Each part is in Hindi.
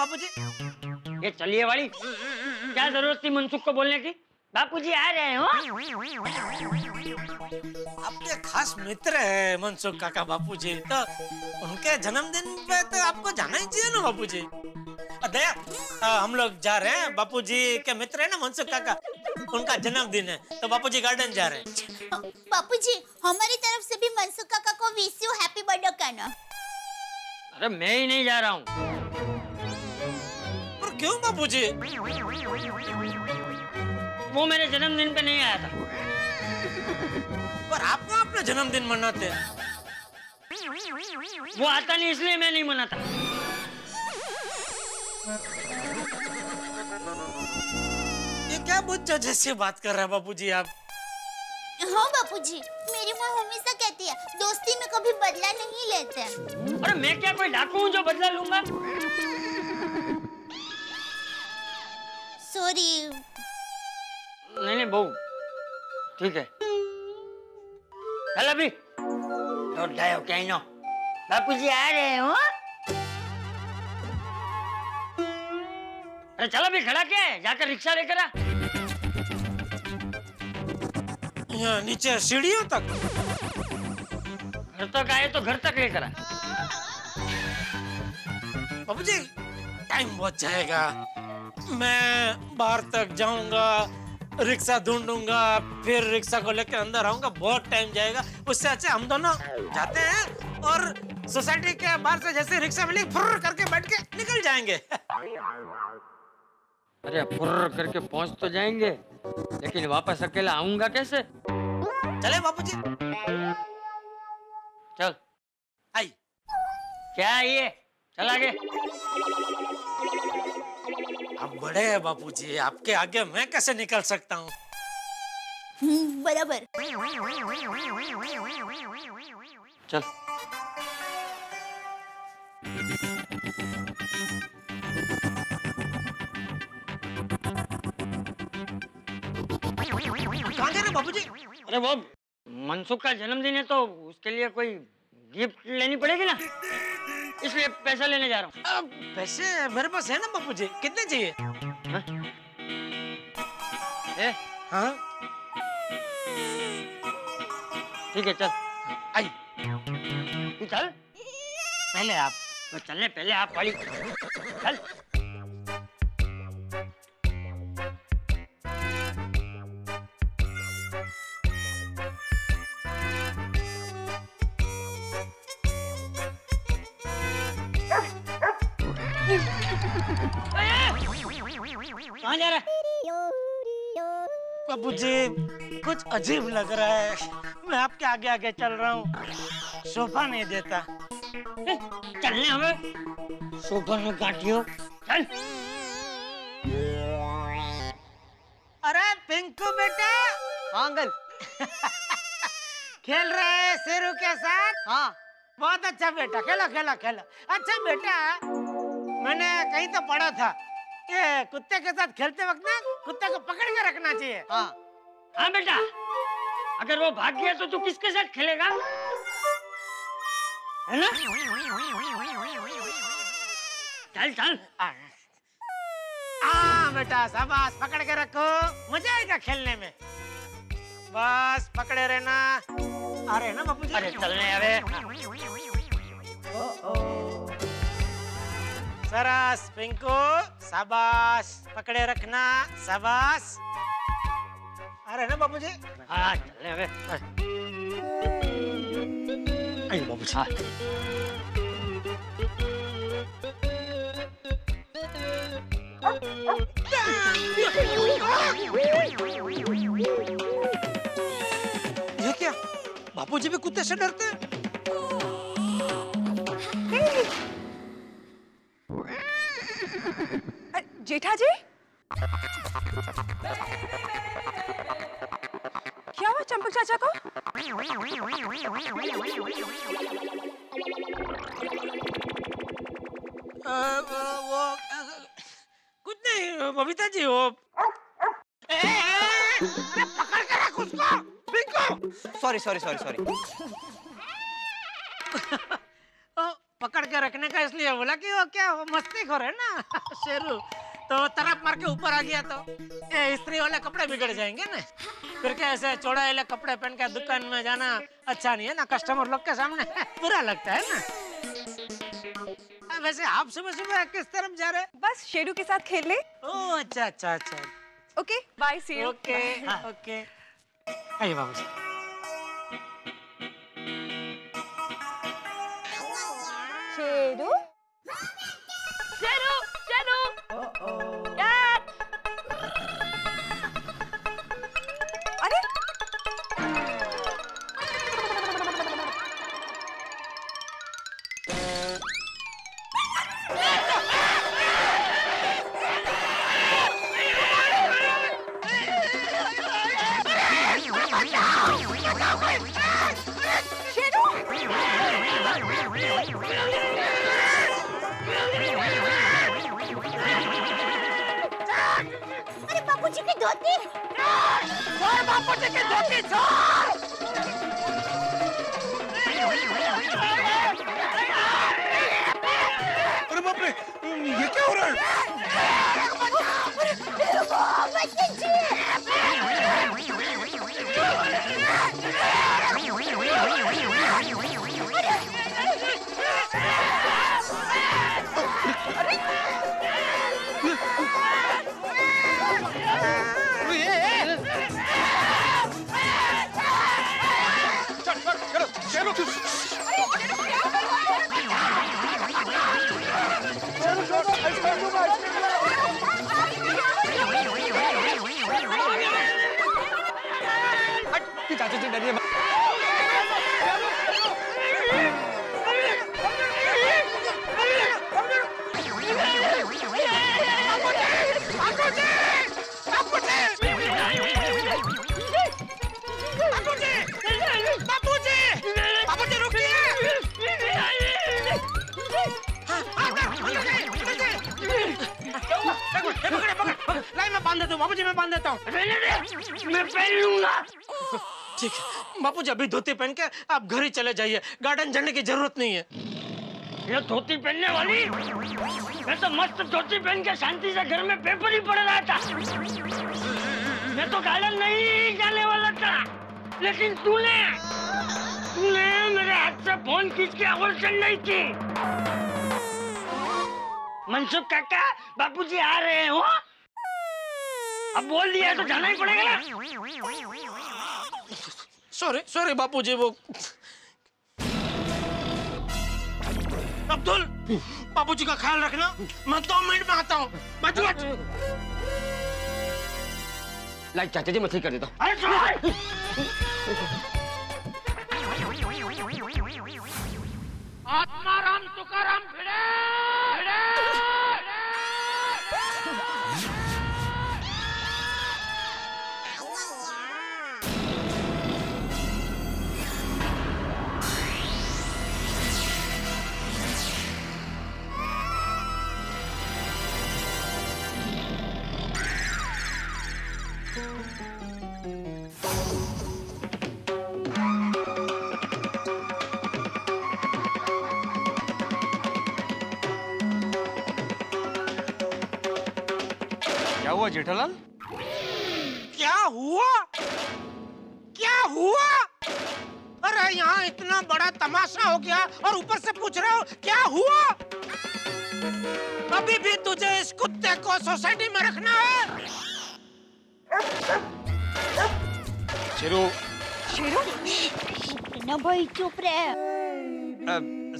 बापूजी। ये चलिए वाली क्या जरूरत थी मनसुख को बोलने की? बापूजी आ रहे हो। आपके खास मित्र है मनसुख काका बापूजी, तो उनके जन्मदिन पे तो आपको जाना ही चाहिए ना बापूजी। दया, हम लोग जा रहे हैं, बापूजी के मित्र है ना मनसुख काका, उनका जन्मदिन है तो बापूजी गार्डन जा रहे हैं। बापूजी हमारी तरफ से भी मनसुख काका को विश यू हैप्पी बर्थडे कहना। अरे मैं ही नहीं जा रहा हूँ। पर क्यों बापूजी? वो मेरे जन्मदिन पे नहीं आया था। पर आप कहाँ अपना जन्मदिन मनाते हैं? वो आता नहीं इसलिए मैं नहीं मनाता। ये क्या बुच्चा जैसे बात कर रहे हैं बापूजी आप? हाँ बापूजी, मेरी माँ हमेशा कहती है दोस्ती में कभी बदला नहीं लेते। अरे मैं क्या कोई डाकू हूँ जो बदला लूंगा? सॉरी। नहीं बहू, ठीक है। चल अभी लौट जाओ क्या नो, बापूजी आ रहे हो। अरे चलो भी खड़ा क्या है, जाकर रिक्शा लेकर आ। यहाँ नीचे सीढ़ियों तक? घर तक आए तो घर तक लेकर आ। बाबूजी टाइम बहुत जाएगा, मैं बाहर तक जाऊंगा, रिक्शा ढूंढूंगा, फिर रिक्शा को लेकर अंदर आऊंगा, बहुत टाइम जाएगा। उससे अच्छा हम दोनों जाते हैं और सोसाइटी के बाहर से जैसे रिक्शा मिली फुर्र करके बैठ के निकल जाएंगे। अरे फुर्र करके पहुंच तो जाएंगे, लेकिन वापस अकेला आऊंगा कैसे? चले बापूजी। चल आई। क्या ये, चल आगे। आप बड़े हैं बापूजी, आपके आगे मैं कैसे निकल सकता हूँ? बराबर। चल। कहाँ जा रहे बापूजी? अरे वो मनसुख का जन्मदिन है तो उसके लिए कोई गिफ्ट लेनी पड़ेगी ना, इसलिए पैसा लेने जा रहा हूँ। पैसे मेरे पास है ना बापूजी, कितने चाहिए? हाँ? ठीक है चल। आई। तू चल। पहले आप। तो चलने पहले आप वाली चल। कहाँ जा रहा है? बाबूजी कुछ अजीब लग रहा है, मैं आपके आगे आगे चल रहा हूँ, सोफा नहीं देता। चलने हमें सोफा में काटियो, चल। अरे पिंकू बेटा। हाँ अंकल। खेल रहे हैं शेरू के साथ? हाँ। बहुत अच्छा बेटा, खेलो खेलो खेलो। अच्छा बेटा, मैंने कहीं तो पढ़ा था ये कुत्ते के साथ खेलते वक्त ना कुत्ते को पकड़ के रखना चाहिए। हाँ हाँ बेटा, अगर वो भाग गया तो तू किसके साथ खेलेगा, है ना? चल चल। बेटा शाबाश, पकड़ के रखो, मजा आएगा खेलने में। बस पकड़े रहना। आ रहे ना बापूजी? अरे चलने अरे। सरस पिंकू, शाबाश, पकड़े रखना, शाबाश। आ रहे ना बापूजी? हाँ चलने अरे। आइए बापूजी। हाँ। ये क्या? बापूजी भी कुत्ते से डरते हैं? जेठा जी, क्या हुआ चंपक चाचा को? कुछ नहीं बबीता जी, वो पकड़ के रख उसको। Pinku sorry sorry sorry sorry. पकड़ के रखने का इसलिए बोला कि वो क्या वो मस्ती खोर है ना शेरू, तो तरफ मार के ऊपर आ गया तो ये स्त्री वाले कपड़े बिगड़ जाएंगे ना। फिर क्या ऐसे चौड़ा वाले कपड़े पहन के दुकान में जाना अच्छा नहीं है ना, कस्टमर लोग के सामने बुरा लगता है ना। वैसे आप सुबह सुबह किस तरफ जा रहे हैं? बस शेरू के साथ खेलने। ओह अच्छा अच्छा अच्छा। Okay bye, see you. Okay okay आइए बाबू जी। शेरू शेरू शेरू डैड। अरे अरे बापूजी की धोती। छोड़ बापूजी की धोती छोड़। अरे बाप रे, ये क्या हो रहा है? चाचा जी डरिए। बापूजी रुकिए। लाई मैं बांध देता हूँ बापूजी, मैं बांध देता हूँ। मैं पहन लूंगा। ठीक है बापूजी, अभी धोती पहन के आप घर ही चले जाइए, गार्डन जाने की जरूरत नहीं है। ये धोती पहनने वाली, मैं तो मस्त धोती पहन के शांति से घर में पेपर ही पढ़ रहा था। मैं तो गार्डन नहीं जाने वाला था, लेकिन तूने मेरे हाथ से फोन खींच के आवाज चल रही थी। मनसुख काका, बापूजी आ रहे हो। अब बोल दिया तो जाना ही पड़ेगा। सॉरी सॉरी बापूजी, वो अब्दुल बापूजी का ख्याल रखना, मैं 2 मिनट में आता हूँ। लाइक चाचा जी मछली कर देता हूँ। अरे आत्माराम तुकाराम भिड़े। क्या हुआ जेठालाल? क्या हुआ? क्या हुआ? अरे यहाँ इतना बड़ा तमाशा हो गया और ऊपर से पूछ रहे हो क्या हुआ? अभी भी तुझे इस कुत्ते को सोसाइटी में रखना है? शेरू ना भाई चुप रहे।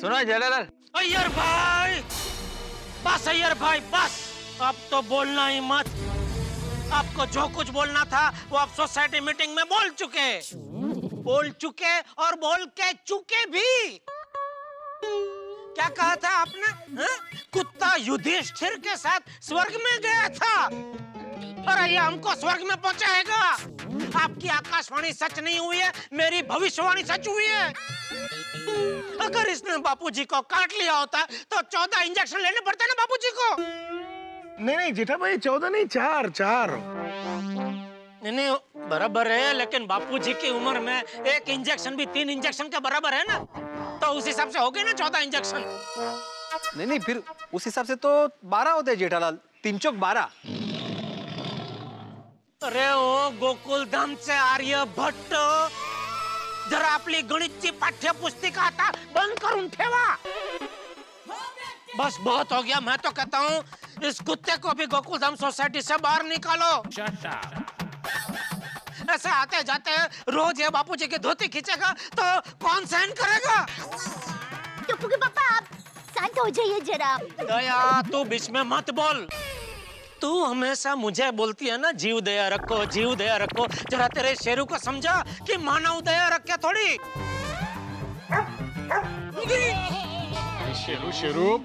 सुना जेठालाल? अय्यर भाई बस, अय्यर भाई बस, अब तो बोलना ही मत। आपको जो कुछ बोलना था वो आप सोसाइटी मीटिंग में बोल चुके और बोल के चुके भी। क्या कहा था आपने? कुत्ता युधिष्ठिर के साथ स्वर्ग में गया था, और ये हमको स्वर्ग में पहुंचाएगा। आपकी आकाशवाणी सच नहीं हुई है, मेरी भविष्यवाणी सच हुई है। अगर इसने बापूजी को काट लिया होता तो 14 इंजेक्शन लेने पड़ते ना बापूजी को। नहीं जेठा भाई 14 नहीं 4। नहीं बराबर है, लेकिन बापूजी की उम्र में एक इंजेक्शन भी 3 इंजेक्शन के बराबर है ना, तो उस हिसाब से हो गए ना 14 इंजेक्शन। नहीं, फिर उस हिसाब से तो 12 होते हैं जेठालाल, 3 चौक 12। अरे ओ गोकुलधाम से आर्यभट्ट, जरा आपली गणितची पाठ्यपुस्तिका आता बंद करून ठेवा। बस बहुत हो गया, मैं तो कहता हूँ इस कुत्ते को भी गोकुलधाम सोसाइटी से बाहर निकालो। ऐसे आते जाते रोज ये बापूजी की धोती खींचेगा तो कौन सहन करेगा? टप्पू के पापा, आप शांत हो जाइए जरा। दया, तू बीच में मत बोल। तू हमेशा मुझे बोलती है ना, जीव दया रखो, जीव दया रखो। जरा तेरे शेरू को समझा कि मानव दया रखे थोड़ी। शेरू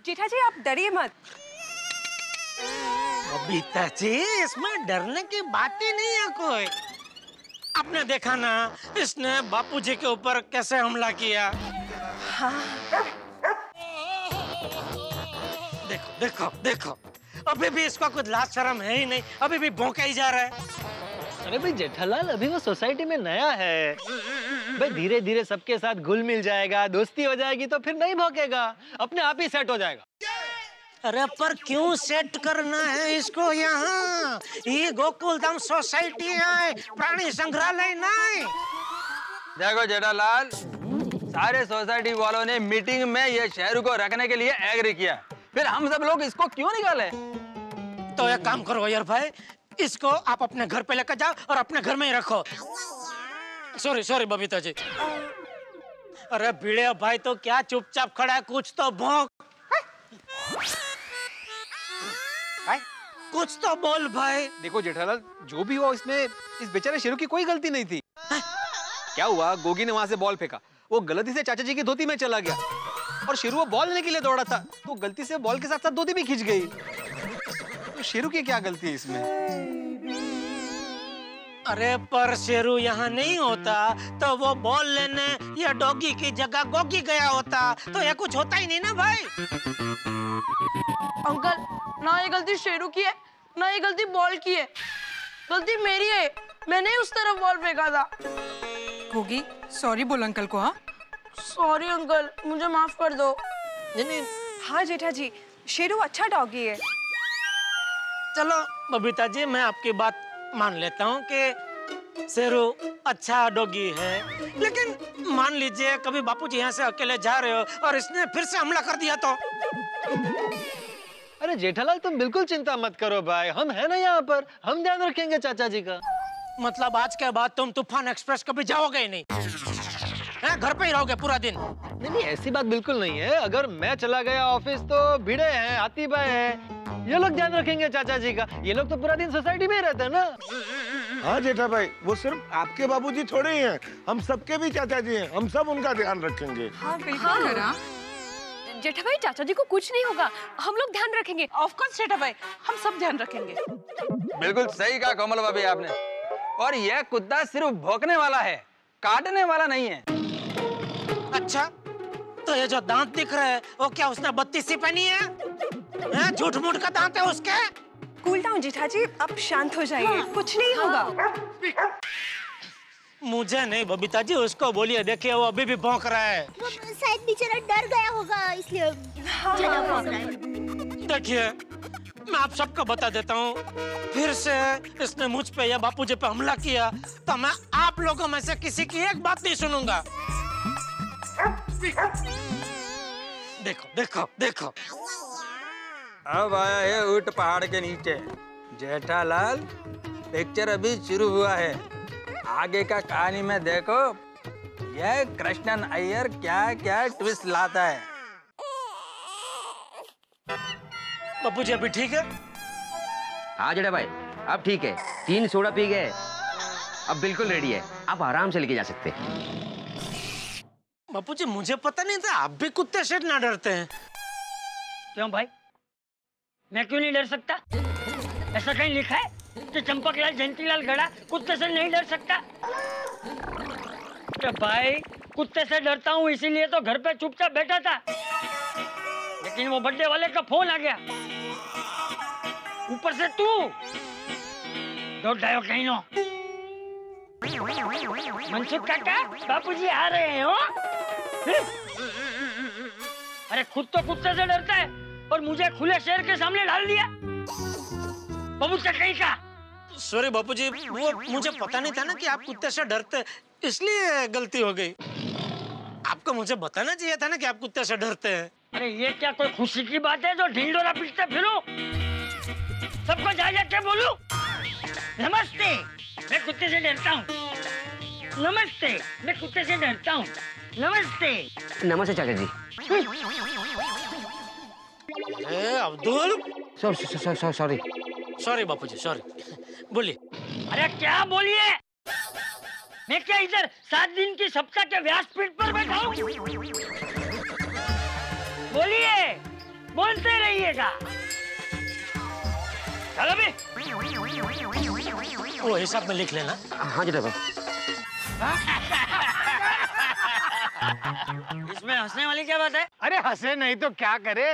जेठा जी आप डरिए मत। बबीता जी, इसमें डरने की बात ही नहीं है कोई। आपने देखा ना इसने बापूजी के ऊपर कैसे हमला किया। हाँ। देखो देखो देखो, अभी भी इसका कुछ लाज शर्म है ही नहीं, अभी भी भौंका ही जा रहा है। अरे भाई जेठालाल, अभी वो सोसाइटी में नया है भाई, धीरे धीरे सबके साथ घुल मिल जाएगा, दोस्ती हो जाएगी तो फिर नहीं भौंकेगा, अपने आप ही सेट हो जाएगा। अरे पर क्यों सेट करना है इसको यहाँ? ये गोकुलधाम सोसाइटी है, प्राणी संग्रहालय नहीं। देखो जेठालाल, सारे सोसाइटी वालों ने मीटिंग में ये शेरू को रखने के लिए एग्री किया, फिर हम सब लोग इसको क्यों निकाले? तो एक काम करो यार भाई, इसको आप अपने घर पे लेकर जाओ और अपने घर में ही रखो। सॉरी बबीता जी। अरे भिड़े भाई, तो क्या चुपचाप खड़ा है, कुछ तो भौंक। कुछ तो बोल भाई। देखो जेठालाल, जो भी हुआ इसमें इस बेचारे शेरू की कोई गलती नहीं थी। क्या हुआ, गोगी ने वहां से बॉल फेंका, वो गलती से चाचा जी की धोती में चला गया और शेरू वो बॉल लेने के लिए दौड़ा था, तो गलती से बॉल के साथ साथ धोती भी खींच गई। तो शेरू की क्या गलती है इसमें? अरे पर शेरू यहाँ नहीं होता तो वो बॉल लेने या डॉगी की जगह गोगी गया होता, तो ये कुछ होता ही नहीं ना भाई। अंकल, ना ये गलती शेरू की है, ना ये गलती बॉल की है। गलती मेरी है, मैंने उस तरफ बॉल फेंका था। गोगी, सॉरी बोल अंकल को। हाँ सॉरी अंकल, मुझे माफ कर दो। नहीं, हाँ जेठा जी, शेरू अच्छा डॉगी है। चलो बबीता जी, मैं आपकी बात मान लेता हूँ कि शेरू अच्छा डॉगी है, लेकिन मान लीजिए कभी बापूजी यहाँ से अकेले जा रहे हो और इसने फिर से हमला कर दिया तो? अरे जेठालाल, तुम बिल्कुल चिंता मत करो भाई, हम है ना यहाँ पर, हम ध्यान रखेंगे चाचा जी का। मतलब आज के बाद तुम तूफान एक्सप्रेस कभी जाओगे ही नहीं? घर पे ही रहोगे पूरा दिन? नहीं, ऐसी बात बिल्कुल नहीं है। अगर मैं चला गया ऑफिस तो भिड़े हैं, हाथी भाई हैं, ये लोग ध्यान रखेंगे चाचा जी का। ये लोग तो पूरा दिन सोसाइटी में ही रहते हैं ना। हाँ जेठा भाई, वो सिर्फ आपके बाबूजी थोड़े ही हैं, हम सबके भी चाचा जी हैं, हम सब उनका ध्यान रखेंगे। हाँ बिल्कुल करा। जेठा भाई, चाचा जी को कुछ नहीं होगा, हम लोग ध्यान रखेंगे। ऑफ कोर्स जेठा भाई, हम सब ध्यान रखेंगे। बिल्कुल सही कहा कोमल भाभी आपने। और यह कुत्ता सिर्फ भौंकने वाला है, काटने वाला नहीं है। अच्छा, तो ये जो दांत दिख रहे हैं वो क्या उसने 32 पहनी है? झूठ मूठ का दांत है उसके। कूल डाउन जेठा जी, आप शांत हो जाइए, कुछ नहीं होगा। मुझे नहीं बबीता जी, उसको बोलिए, देखिए वो अभी भी भौंक रहा है। वो शायद बेचारा डर गया होगा, इसलिए ज्यादा भौंक रहा है। देखिए, मैं आप सबको बता देता हूँ, फिर से इसने मुझ पे या बापूजी पे हमला किया तो मैं आप लोगों में से किसी की एक बात नहीं सुनूंगा। देखो देखो देखो, अब आया है ऊंट पहाड़ के नीचे। जेठालाल, पिक्चर अभी शुरू हुआ है, आगे का कहानी में देखो यह कृष्णन अय्यर क्या क्या ट्विस्ट लाता है। बापूजी अभी ठीक है? हाँ जेठा भाई, अब ठीक है, 3 सोडा पी गए, अब बिल्कुल रेडी है, आप आराम से लेके जा सकते हैं। बापूजी मुझे पता नहीं था आप भी कुत्ते से ना डरते हैं। क्यों भाई, मैं क्यों नहीं डर सकता? ऐसा कहीं लिखा है कि चंपकलाल जयंतीलाल गड़ा कुत्ते से नहीं डर सकता? तो भाई, कुत्ते से डरता हूँ इसीलिए तो घर पे चुपचाप बैठा था, लेकिन वो बर्थडे वाले का फोन आ गया, ऊपर से तू दौड़ जाओ कहीं नो। मनसुख काका, बापूजी आ रहे हैं हो? अरे खुद तो कुत्ते से डरता है और मुझे खुले शेर के सामने डाल दिया। बाबू कहीं का? सॉरी बापूजी, वो मुझे पता नहीं था ना कि आप कुत्ते से डरते, इसलिए गलती हो गई। आपको मुझे बताना चाहिए था ना कि आप कुत्ते से डरते हैं। अरे ये क्या कोई खुशी की बात है जो ढिंडोरा पीटते फिरो? सबको जा के बोलूं नमस्ते, मैं कुत्ते से डरता हूँ। नमस्ते, मैं कुत्ते से डरता हूँ। नमस्ते। नमस्ते चाचा जी। अरे अब्दुल, सॉरी। सॉरी बापूजी, सॉरी। बोलिए। अरे क्या बोलिए? मैं क्या इधर 7 दिन की सप्ताह के व्यासपीठ पर बैठा हूँ? बोलिए, बोलते रहिएगा। चलो भी। वो हिसाब में लिख लेना। हाँ जी ड्राइवर। इसमें हंसने वाली क्या बात है? अरे हंसे नहीं तो क्या करे?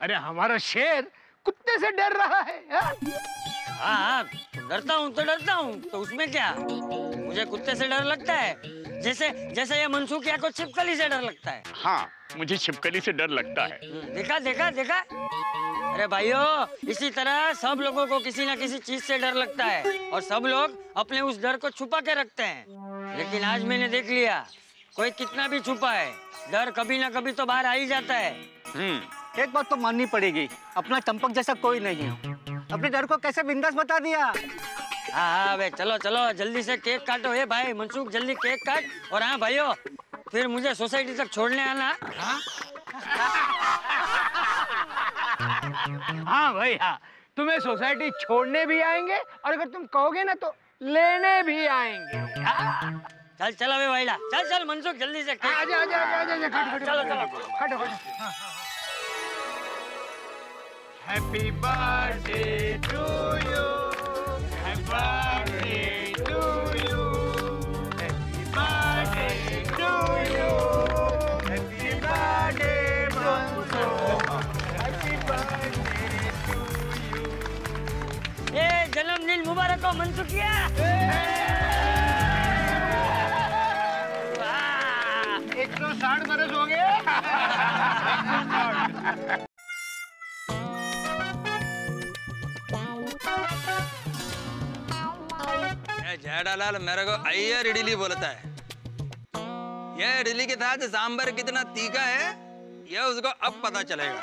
अरे हमारा शेर कुत्ते से डर रहा है। हाँ, डरता हूँ तो उसमें क्या? मुझे कुत्ते से डर लगता है, जैसे ये मनसूखिया को छिपकली से डर लगता है। हाँ, मुझे छिपकली से डर लगता है। देखा। अरे भाइयों, इसी तरह सब लोगों को किसी न किसी चीज से डर लगता है और सब लोग अपने उस डर को छुपा के रखते हैं। लेकिन आज मैंने देख लिया, कोई कितना भी छुपा है, डर कभी ना कभी तो बाहर आ ही जाता है। एक बात तो माननी पड़ेगी, अपना चंपक जैसा कोई नहीं है। अपने डर को कैसे बिंदास बता दिया। हाँ भाई, चलो जल्दी से केक काटो। ये भाई मनसुख, जल्दी केक काट। और हाँ भाइयों, फिर मुझे सोसाइटी तक छोड़ने आना। हाँ भाई हाँ, तुम्हें सोसाइटी छोड़ने भी आएंगे और अगर तुम कहोगे ना तो लेने भी आएंगे। चल अबे भाईला, चल मनसुख जल्दी से। आजा, चलो खटो। Happy birthday to you, happy birthday to you, happy birthday to you, happy birthday happy birthday to you. ए जन्मदिन मुबारक हो मनसुखिया। 160 बरस हो गए। जेठालाल मेरे को अय्यर इडली बोलता है। ये इडली के साथ सांबर कितना तीखा है ये उसको अब पता चलेगा।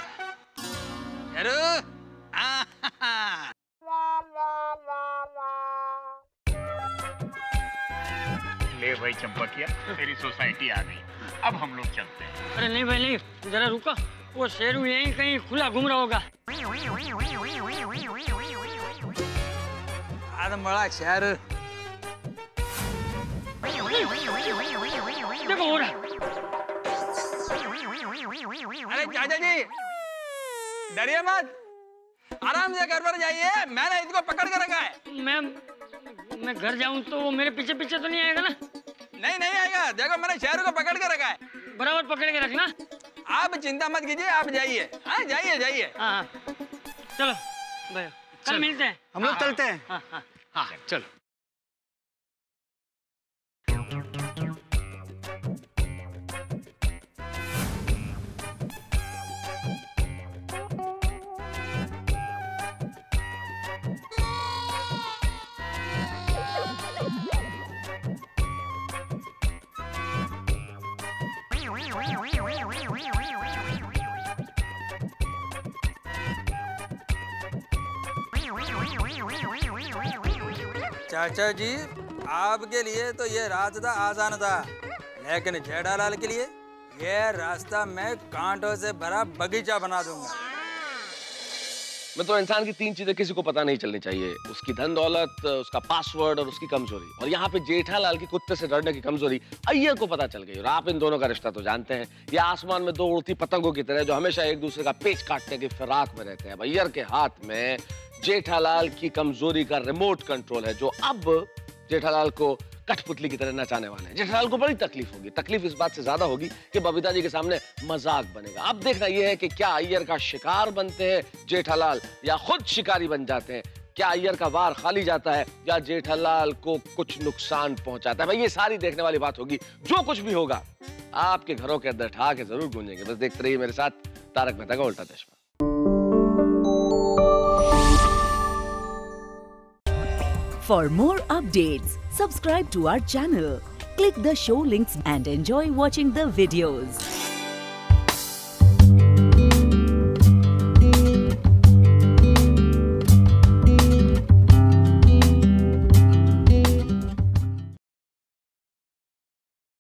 ले भाई चंपकिया, तेरी सोसाइटी आ गई, अब हम लोग चलते हैं। अरे नहीं भाई नहीं, जरा रुको, वो शेरू यहीं कहीं खुला घूम रहा होगा। बड़ा शहर देखो हो रहा। अरे चाचा जी डरिए मत, आराम से घर पर जाइए, मैंने इसको पकड़ कर रखा है। मैं घर जाऊं तो वो मेरे पीछे तो नहीं आएगा ना? नहीं आएगा, देखो मैंने शेर को पकड़ कर रखा है। बराबर पकड़ के रखना। आप चिंता मत कीजिए, आप जाइए। हाँ जाइए। हाँ चलो भाई, कल मिलते हैं। हम लोग चलते हैं। हाँ चलो। चाचा जी आपके लिए तो ये रास्ता आसान था, लेकिन जेठालाल के लिए ये रास्ता मैं कांटों से भरा बगीचा बना दूंगा। मैं तो इंसान की 3 चीजें किसी को पता नहीं चलनी चाहिए, उसकी धन दौलत, उसका पासवर्ड और उसकी कमजोरी। और यहाँ पे जेठालाल की कुत्ते से डरने की कमजोरी अय्यर को पता चल गई। और आप इन दोनों का रिश्ता तो जानते हैं, ये आसमान में 2 उड़ती पतंगों की तरह जो हमेशा एक दूसरे का पेच काटने की फिराक में रहते हैं। अय्यर के हाथ में जेठालाल की कमजोरी का रिमोट कंट्रोल है, जो अब जेठालाल को कठपुतली की तरह नचाने वाले हैं। जेठालाल को बड़ी तकलीफ होगी। तकलीफ इस बात से ज्यादा होगी कि बबीता जी के सामने मजाक बनेगा। अब देखना यह है कि क्या अय्यर का शिकार बनते हैं जेठालाल या खुद शिकारी बन जाते हैं क्या अय्यर का वार खाली जाता है या जेठालाल को कुछ नुकसान पहुंचाता है। भाई ये सारी देखने वाली बात होगी। जो कुछ भी होगा आपके घरों के अंदर ठहाके जरूर गूंजेंगे। बस देखते रहिए मेरे साथ तारक मेहता का उल्टा चश्मा। For more updates, subscribe to our channel, click the show links and enjoy watching the videos.